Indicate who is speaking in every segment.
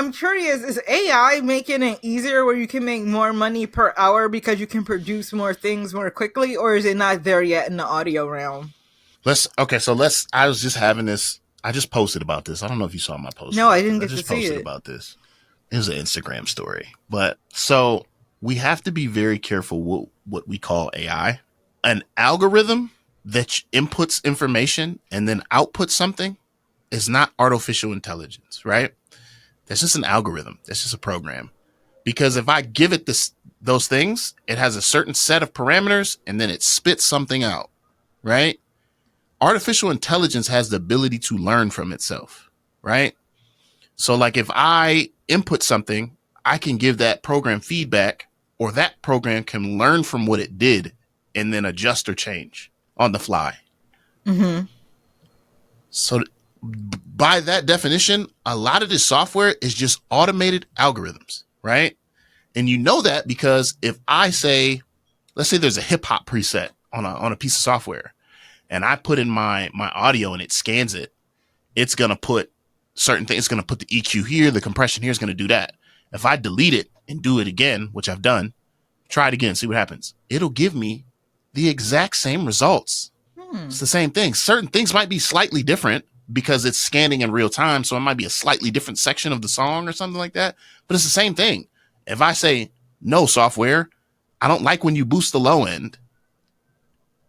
Speaker 1: I'm curious, is AI making it easier where you can make more money per hour because you can produce more things more quickly, or is it not there yet in the audio realm?
Speaker 2: I was just having this. I just posted about this. I don't know if you saw my post
Speaker 1: No, I
Speaker 2: about this.
Speaker 1: didn't
Speaker 2: I
Speaker 1: get to
Speaker 2: just
Speaker 1: see
Speaker 2: posted
Speaker 1: it.
Speaker 2: about this. It was an Instagram story. But so we have to be very careful what we call AI. An algorithm that inputs information and then outputs something is not artificial intelligence, right? That's just an algorithm. That's just a program. Because if I give it those things, it has a certain set of parameters and then it spits something out, right? Artificial intelligence has the ability to learn from itself, right? So like if I input something, I can give that program feedback, or that program can learn from what it did and then adjust or change on the fly.
Speaker 1: Mm-hmm.
Speaker 2: So by that definition, a lot of this software is just automated algorithms, right? And you know that because if I say, let's say there's a hip hop preset on a piece of software, and I put in my audio and it scans it, it's gonna put certain things. It's gonna put the EQ here, the compression here is gonna do that. If I delete it and do it again, which I've done, try it again, see what happens. It'll give me the exact same results. It's
Speaker 1: Hmm.
Speaker 2: the same thing. Certain things might be slightly different because it's scanning in real time, so it might be a slightly different section of the song or something like that. But it's the same thing. If I say, no, software, I don't like when you boost the low end,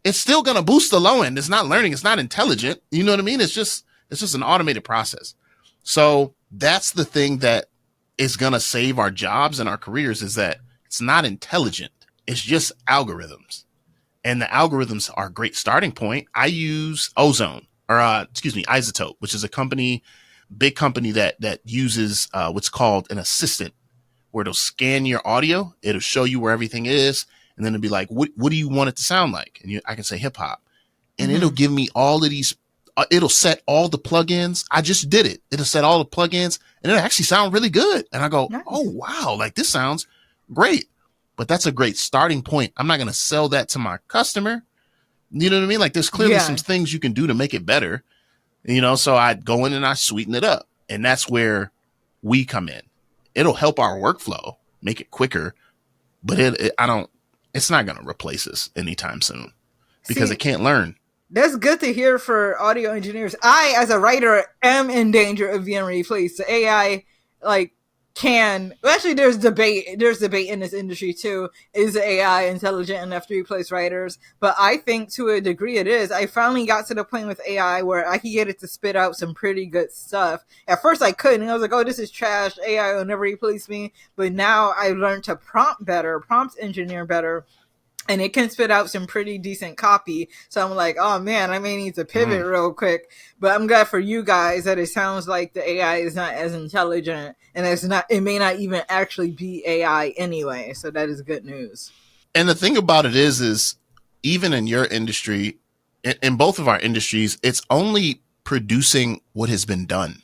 Speaker 2: it's still going to boost the low end. It's not learning. It's not intelligent. You know what I mean? It's just an automated process. So that's the thing that is going to save our jobs and our careers, is that it's not intelligent. It's just algorithms. And the algorithms are a great starting point. I use Ozone, or Isotope, which is a big company that uses what's called an assistant, where it'll scan your audio, it'll show you where everything is, and then it'll be like, what do you want it to sound like? And I can say hip hop, and it'll
Speaker 1: Mm-hmm.
Speaker 2: give me all of these. It'll set all the plugins. I just did it. It'll set all the plugins, and it'll actually sound really good. And I go, oh
Speaker 1: Nice.
Speaker 2: wow, like this sounds great. But that's a great starting point. I'm not going to sell that to my customer. You know what I mean? Like there's clearly some
Speaker 1: Yeah.
Speaker 2: things you can do to make it better. So I go in and I sweeten it up, and that's where we come in. It'll help our workflow, make it quicker, but it's not going to replace us anytime soon because it
Speaker 1: See,
Speaker 2: can't learn.
Speaker 1: that's good to hear for audio engineers. I, as a writer, am in danger of being replaced. The AI, like, can well, actually there's debate. There's debate in this industry too. Is the AI intelligent enough to replace writers? But I think to a degree it is. I finally got to the point with AI where I could get it to spit out some pretty good stuff. At first I couldn't. I was like, oh, this is trash. AI will never replace me. But now I learned to prompt engineer better, and it can spit out some pretty decent copy. So I'm like, oh man, I may need to pivot
Speaker 2: Mm.
Speaker 1: real quick. But I'm glad for you guys that it sounds like the AI is not as intelligent, and it may not even actually be AI anyway. So that is good news.
Speaker 2: And the thing about it is even in your industry, in both of our industries, it's only producing what has been done,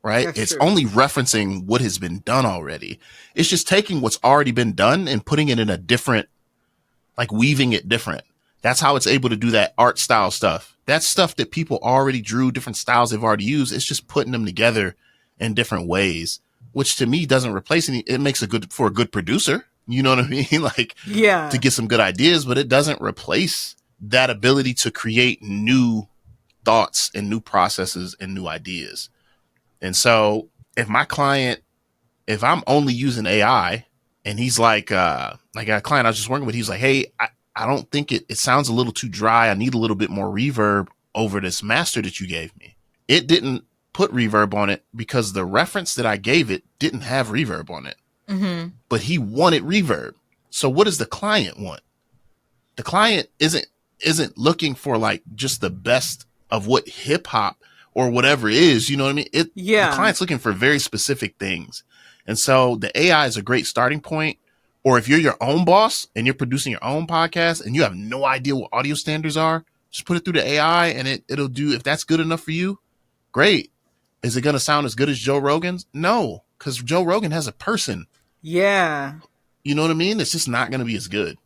Speaker 2: right?
Speaker 1: That's
Speaker 2: It's
Speaker 1: true.
Speaker 2: only referencing what has been done already. It's just taking what's already been done and putting it in a different, like weaving it different. That's how it's able to do that art style stuff. That's stuff that people already drew, different styles they've already used. It's just putting them together in different ways, which to me doesn't replace any. It makes for a good producer. You know what I mean? Like to
Speaker 1: Yeah.
Speaker 2: get some good ideas, but it doesn't replace that ability to create new thoughts and new processes and new ideas. And so if my client, if I'm only using AI and he's like a client I was just working with, he's like, hey, I don't think it sounds a little too dry. I need a little bit more reverb over this master that you gave me. It didn't put reverb on it because the reference that I gave it didn't have reverb on it,
Speaker 1: Mm-hmm.
Speaker 2: but he wanted reverb. So what does the client want? The client isn't looking for like just the best of what hip hop or whatever is, you know what I mean? The
Speaker 1: Yeah.
Speaker 2: client's looking for very specific things. And so the AI is a great starting point. Or if you're your own boss and you're producing your own podcast and you have no idea what audio standards are, just put it through the AI and it'll do, if that's good enough for you, great. Is it going to sound as good as Joe Rogan's? No, because Joe Rogan has a person.
Speaker 1: Yeah.
Speaker 2: You know what I mean? It's just not going to be as good.